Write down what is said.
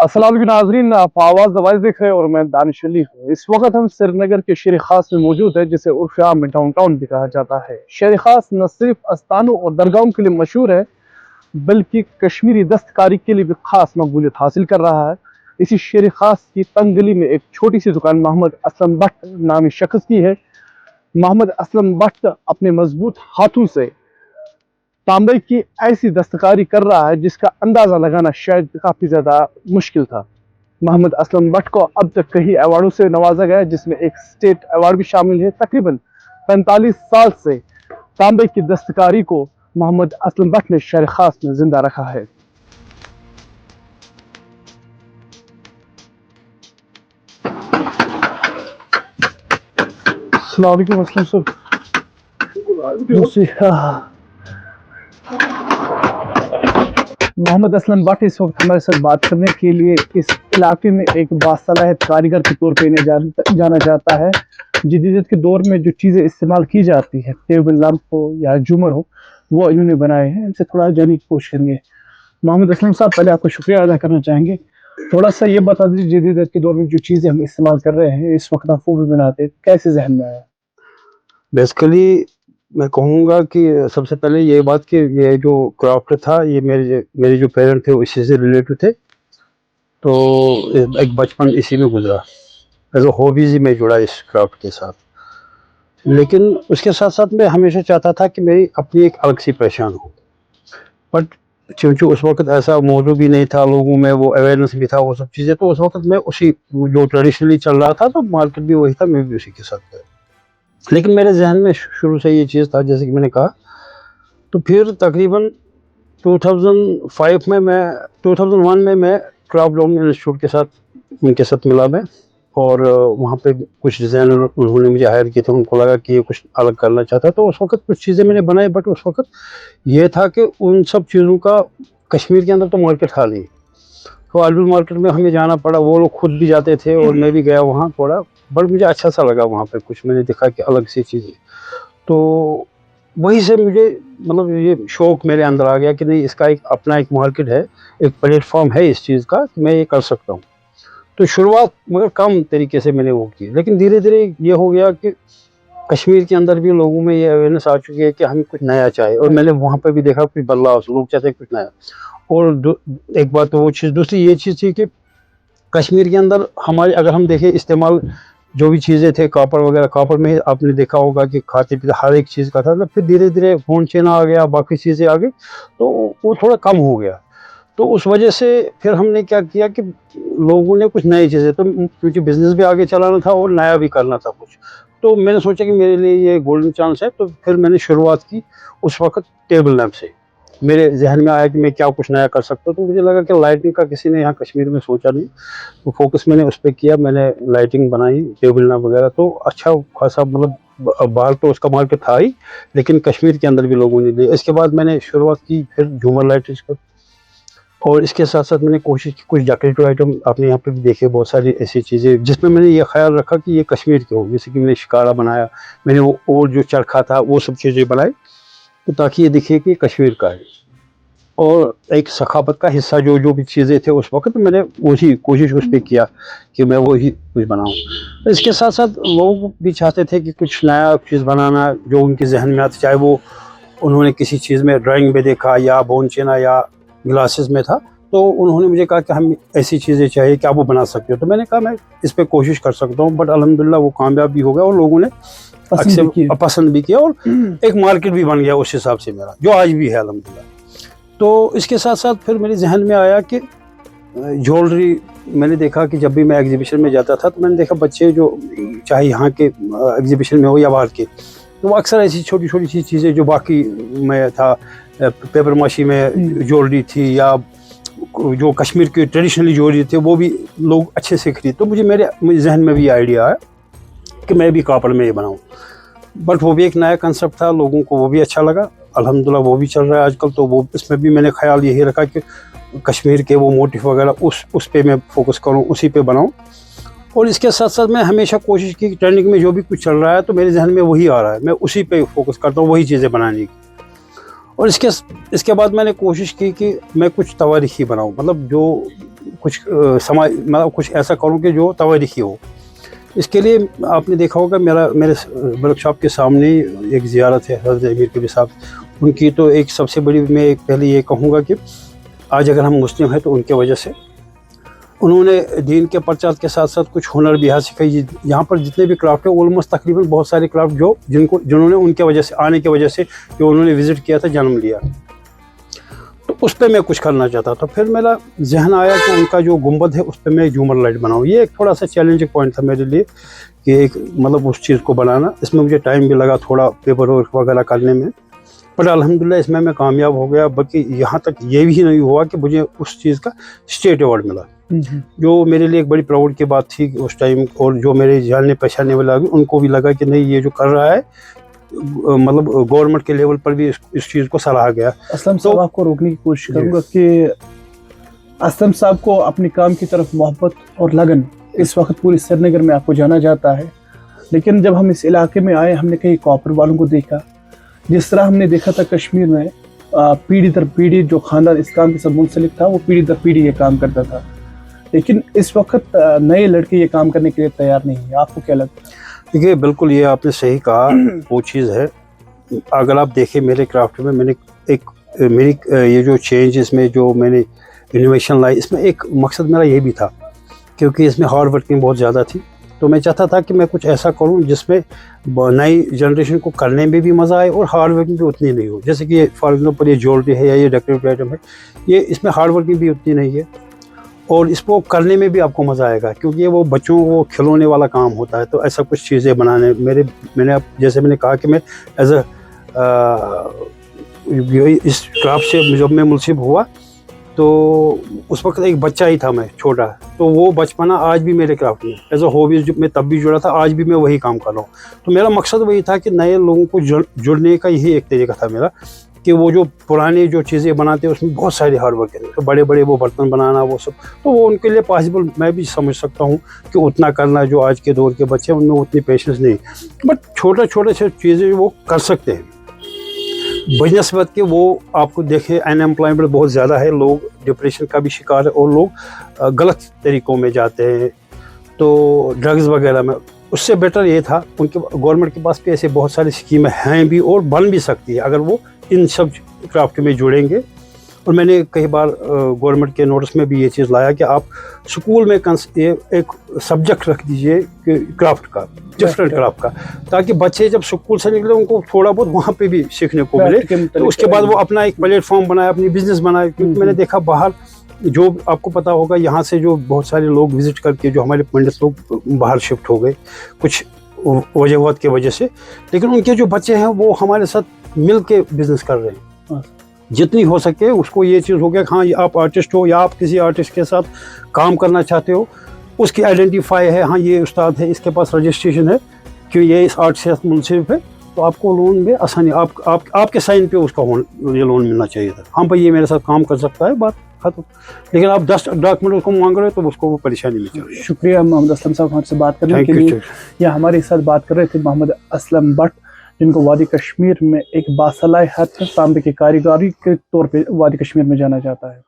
अस्सलाम वालेकुम नाज़रीन, आप आवाज़ दवाइज देख रहे हैं और मैं दानिश अली हूँ। इस वक्त हम श्रीनगर के शेर खास में मौजूद है, जिसे उर्फ आम में टाउन टाउन भी कहा जाता है। शेर खास न सिर्फ आस्थानों और दरगाहों के लिए मशहूर है, बल्कि कश्मीरी दस्तकारी के लिए भी खास मकबूलियत हासिल कर रहा है। इसी शेर खास की तंग गली में एक छोटी सी दुकान मोहम्मद असलम भट्ट नामी शख्स की है। मोहम्मद असलम भट्ट अपने मजबूत हाथों से तांबे की ऐसी दस्तकारी कर रहा है जिसका अंदाज़ा लगाना शायद काफ़ी ज़्यादा मुश्किल था। मोहम्मद असलम भट्ट को अब तक कई अवार्डों से नवाजा गया है, जिसमें एक स्टेट अवार्ड भी शामिल है। तकरीबन 45 साल से तांबे की दस्तकारी को मोहम्मद असलम भट्ट ने शहर खास में जिंदा रखा है। अस्सलाम वालेकुम असलम साहब। मोहम्मद असलम भट्ट इस वक्त हमारे साथ बात करने के लिए इस इलाके में एक बासलाहियत कारीगर के तौर पे इन्हें जाना जाता है। जदीदियत के दौर में जो चीज़ें इस्तेमाल की जाती है, टेबल लैंप हो या झूमर हो, वो इन्होंने बनाए हैं। इनसे थोड़ा जानने की कोशिश करेंगे। मोहम्मद असलम साहब, पहले आपको शुक्रिया अदा करना चाहेंगे। थोड़ा सा ये बता दीजिए, जदीदियत के दौर में जो चीज़ें हम इस्तेमाल कर रहे हैं इस वक्त, आप वो भी बनाते हैं, कैसे जहन में आया? बेसिकली मैं कहूँगा कि सबसे पहले ये बात कि ये जो क्राफ्ट था, ये मेरे जो पेरेंट थे वो इसी से रिलेटेड थे, तो एक बचपन इसी में गुजरा। एज अ हॉबीज ही मैं जुड़ा इस क्राफ्ट के साथ। लेकिन उसके साथ साथ मैं हमेशा चाहता था कि मेरी अपनी एक अलग सी पहचान हो, बट क्योंकि उस वक्त ऐसा मौजूद भी नहीं था, लोगों में वो अवेयरनेस भी था, वो सब चीज़ें, तो उस वक्त मैं उसी जो ट्रेडिशनली चल रहा था, तो मार्केट भी वही था, मैं भी उसी के साथ गया। लेकिन मेरे जहन में शुरू से ये चीज़ था, जैसे कि मैंने कहा। तो फिर तकरीबन 2001 में मैं क्राफ्ट लॉन्ग इंस्टीट्यूट के साथ उनके साथ मिला मैं, और वहाँ पे कुछ डिज़ाइनर उन्होंने मुझे हायर किए थे। उनको लगा कि ये कुछ अलग करना चाहता है, तो उस वक्त कुछ चीज़ें मैंने बनाई। बट उस वक्त ये था कि उन सब चीज़ों का कश्मीर के अंदर तो मार्केट था नहीं, तो आलू मार्केट में हमें जाना पड़ा। वो लोग खुद भी जाते थे और मैं भी गया वहाँ थोड़ा, बट मुझे अच्छा सा लगा वहाँ पे। कुछ मैंने देखा कि अलग सी चीज़ें, तो वहीं से मुझे मतलब ये शौक़ मेरे अंदर आ गया कि नहीं, इसका एक अपना एक मार्केट है, एक प्लेटफॉर्म है इस चीज़ का कि मैं ये कर सकता हूँ। तो शुरुआत मगर कम तरीके से मैंने वो की, लेकिन धीरे धीरे ये हो गया कि कश्मीर के अंदर भी लोगों में ये अवेयरनेस आ चुकी है कि हमें कुछ नया चाहिए, और मैंने वहाँ पे भी देखा कुछ बदलाव, लोग चाहते हैं कुछ नया। और एक बात तो वो चीज़, दूसरी ये चीज़ थी कि कश्मीर के अंदर हमारे, अगर हम देखें इस्तेमाल जो भी चीज़ें थे, कॉपर वगैरह, कॉपर में आपने देखा होगा कि खाते पीते हर एक चीज़ का था। तो फिर धीरे धीरे फोन चेना आ गया, बाकी चीज़ें आ गई, तो वो थोड़ा कम हो गया। तो उस वजह से फिर हमने क्या किया कि लोगों ने कुछ नई चीज़ें, तो क्योंकि बिज़नेस भी आगे चलाना था और नया भी करना था कुछ, तो मैंने सोचा कि मेरे लिए ये गोल्डन चांस है। तो फिर मैंने शुरुआत की उस वक्त टेबल लैंप से। मेरे जहन में आया कि मैं क्या कुछ नया कर सकता हूँ, तो मुझे लगा कि लाइटिंग का किसी ने यहाँ कश्मीर में सोचा नहीं, तो फोकस मैंने उस पर किया। मैंने लाइटिंग बनाई, टेबल लैंप वगैरह, तो अच्छा खासा मतलब बाहर तो उसका मार्केट था ही, लेकिन कश्मीर के अंदर भी लोगों ने लिया। इसके बाद मैंने शुरुआत की फिर झूमर लाइट्स पर, और इसके साथ साथ मैंने कोशिश की कुछ डेकोरेटिव आइटम आपने यहाँ पे भी देखे, बहुत सारी ऐसी चीज़ें जिसमें मैंने ये ख्याल रखा कि ये कश्मीर के हो। जैसे कि मैंने शिकारा बनाया, मैंने वो और जो चरखा था वो सब चीज़ें बनाई, तो ताकि ये दिखे कि कश्मीर का है, और एक सखावत का हिस्सा जो भी चीज़ें थे उस वक्त, मैंने वही कोशिश उस पर किया कि मैं वही कुछ बनाऊँ। तो इसके साथ साथ लोग भी चाहते थे कि कुछ नया चीज़ बनाना जो उनके जहन में आता, चाहे वो उन्होंने किसी चीज़ में ड्राइंग में देखा या बोनचेना या ग्लासेस में था, तो उन्होंने मुझे कहा कि हम ऐसी चीज़ें चाहिए, क्या वो बना सकते हो? तो मैंने कहा मैं इस पर कोशिश कर सकता हूँ। बट अल्हम्दुलिल्लाह वो कामयाब भी हो गया, और लोगों ने पसंद भी किया, और एक मार्केट भी बन गया उस हिसाब से मेरा, जो आज भी है अल्हम्दुलिल्लाह। तो इसके साथ साथ फिर मेरे जहन में आया कि ज्वेलरी, मैंने देखा कि जब भी मैं एग्जीबिशन में जाता था, तो मैंने देखा बच्चे जो, चाहे यहाँ के एग्जीबिशन में हो या बाहर के, तो वो अक्सर ऐसी छोटी छोटी चीज़ें जो बाकी में था, पेपर माशी में ज्वेलरी थी, या जो कश्मीर की ट्रेडिशनली ज्वेलरी थे, वो भी लोग अच्छे से खरीद। तो मेरे जहन में भी आइडिया आया कि मैं भी कॉपर में ये बनाऊँ। बट वो भी एक नया कंसेप्ट था, लोगों को वो भी अच्छा लगा, अल्हम्दुलिल्लाह वो भी चल रहा है आजकल। तो वो इसमें भी मैंने ख्याल यही रखा कि कश्मीर के वो मोटिफ वगैरह उस पे मैं फोकस करूँ, उसी पे बनाऊँ। और इसके साथ साथ मैं हमेशा कोशिश की कि ट्रेंडिंग में जो भी कुछ चल रहा है, तो मेरे जहन में वही आ रहा है, मैं उसी पे फोकस करता हूँ, वही चीज़ें बनाने की। اور اس کے بعد میں نے کوشش کی کہ میں کچھ تواریخی بناؤں, مطلب جو کچھ مطلب کچھ ایسا کروں کہ جو تواریخی ہو. اس کے لیے آپ نے دیکھا ہوگا میرے ورک شاپ کے سامنے ایک زیارت ہے حضرت امیر کبیر صاحب, ان کی تو ایک سب سے بڑی, میں پہلے یہ کہوں گا کہ آج اگر ہم مسلم ہیں تو ان کے وجہ سے انہوں نے دین کے پرچار کے ساتھ ساتھ کچھ ہنر بھی حاصل کی. یہاں پر جتنے بھی کرافٹ ہیں آلموسٹ تقریباً بہت سارے کرافٹ جنہوں نے ان کے وجہ سے آنے کی وجہ سے جو انہوں نے وزٹ کیا تھا, جنم لیا, تو اس پہ میں کچھ کرنا چاہتا تھا. پھر میرا ذہن آیا کہ ان کا جو گنبد ہے اس پہ میں جھومر لائٹ بناؤں. یہ ایک تھوڑا سا چیلنجنگ پوائنٹ تھا میرے لیے کہ ایک مطلب اس چیز کو بنانا. اس میں مجھے ٹائم بھی لگا تھوڑا پیپر ورک وغیرہ کرنے میں, بٹ الحمدللہ اس میں کامیاب ہو گیا. بلکہ یہاں تک یہ بھی نہیں ہوا کہ مجھے اس چیز کا اسٹیٹ ایوارڈ ملا, جو میرے لیے ایک بڑی پراؤڈ کی بات تھی اس ٹائم. اور جو میرے جاننے پہچاننے والے آگے ان کو بھی لگا کہ نہیں یہ جو کر رہا ہے مطلب گورنمنٹ کے لیول پر بھی اس چیز کو سراہا گیا. اسلم صاحب آپ کو روکنے کی کوشش کروں گا کہ اسلم صاحب کو اپنے کام کی طرف محبت اور لگن اس وقت پوری سری نگر میں آپ کو جانا جاتا ہے, لیکن جب ہم اس علاقے میں آئے ہم نے کئی کاپر والوں کو دیکھا. جس طرح ہم نے دیکھا تھا کشمیر میں پیڑھی در پیڑھی جو خاندان اس کام کے ساتھ منسلک تھا وہ پیڑھی در پیڑھی یہ کام کرتا تھا, لیکن اس وقت نئے لڑکے یہ کام کرنے کے لیے تیار نہیں ہیں. آپ کو کیا لگتا ہے؟ دیکھیے بالکل یہ آپ نے صحیح کہا, وہ چیز ہے. اگر آپ دیکھیں میرے کرافٹ میں میں نے میری یہ جو چینج اس میں جو میں نے انوویشن لائی, اس میں ایک مقصد میرا یہ بھی تھا کیونکہ اس میں ہارڈ ورکنگ بہت زیادہ تھی. تو میں چاہتا تھا کہ میں کچھ ایسا کروں جس میں نئی جنریشن کو کرنے میں بھی مزہ آئے اور ہارڈ ورکنگ بھی اتنی نہیں ہو. جیسے کہ فار ایگزامپل یہ جیولری ہے یا یہ ڈیکوریٹو آئٹم ہے, یہ اس میں ہارڈ ورکنگ بھی اتنی نہیں ہے اور اس کو کرنے میں بھی آپ کو مزہ آئے گا کیونکہ یہ وہ بچوں کو کھلونے والا کام ہوتا ہے. تو ایسا کچھ چیزیں بنانے میں نے جیسے میں نے کہا کہ میں ایز اے اس کرافٹ سے جب میں منصب ہوا تو اس وقت ایک بچہ ہی تھا میں چھوٹا, تو وہ بچپنا آج بھی میرے کرافٹ میں ایز اے ہابیز میں تب بھی جڑا تھا, آج بھی میں وہی کام کر رہا ہوں. تو میرا مقصد وہی تھا کہ نئے لوگوں کو جڑنے کا یہی ایک طریقہ تھا میرا کہ وہ جو پرانے جو چیزیں بناتے ہیں اس میں بہت ساری ہارڈ ورک ہے, تو بڑے بڑے وہ برتن بنانا وہ سب, تو وہ ان کے لیے پاسبل میں بھی سمجھ سکتا ہوں کہ اتنا کرنا جو آج کے دور کے بچے ہیں ان میں اتنی پیشنس نہیں, بٹ چھوٹے سے چیزیں وہ کر سکتے ہیں. بنسبت کہ وہ آپ کو دیکھیں ان امپلائمنٹ بہت زیادہ ہے, لوگ ڈپریشن کا بھی شکار ہے اور لوگ غلط طریقوں میں جاتے ہیں تو ڈرگز وغیرہ میں. اس سے بیٹر یہ تھا ان کے گورنمنٹ کے پاس بھی ایسے بہت ساری اسکیمیں ہیں بھی اور بن بھی سکتی ہے اگر وہ ان سب کرافٹ میں جڑیں گے. اور میں نے کئی بار گورنمنٹ کے نوٹس میں بھی یہ چیز لایا کہ آپ اسکول میں ایک سبجیکٹ رکھ دیجئے کرافٹ کا, ڈفرینٹ کرافٹ کا, تاکہ بچے جب اسکول سے نکلے ان کو تھوڑا بہت وہاں پہ بھی سیکھنے کو ملے. تو اس کے بعد وہ اپنا ایک پلیٹ فارم بنائے, اپنی بزنس بنائے. کیونکہ میں نے دیکھا باہر جو آپ کو پتہ ہوگا یہاں سے جو بہت سارے لوگ وزٹ کر کے جو ہمارے پنڈت لوگ باہر شفٹ ہو گئے کچھ وجوہات کی وجہ سے, لیکن ان کے جو بچے ہیں وہ ہمارے ساتھ مل کے بزنس کر رہے ہیں. جتنی ہو سکے اس کو یہ چیز ہو گیا کہ ہاں آپ آرٹسٹ ہو یا آپ کسی آرٹسٹ کے ساتھ کام کرنا چاہتے ہو, اس کی آئیڈینٹیفائی ہے, ہاں یہ استاد ہے, اس کے پاس رجسٹریشن ہے کہ یہ اس آرٹ سے منسلک ہے, تو آپ کو لون میں آسانی آپ کے سائن پہ اس کا یہ لون ملنا چاہیے تھا. ہاں بھائی یہ میرے ساتھ کام کر سکتا ہے, بات ختم. لیکن آپ 10 ڈاکومنٹ اس کو مانگ رہے ہو تو اس کو وہ پریشانی میں چل رہی ہے. شکریہ محمد اسلم صاحب ہمارے سے بات کرنے کے لیے. یا ہمارے ساتھ بات کر رہے تھے محمد اسلم بٹ, جن کو وادی کشمیر میں ایک باصلاحیت تانبے کی کاریگری کے طور پہ وادی کشمیر میں جانا جاتا ہے.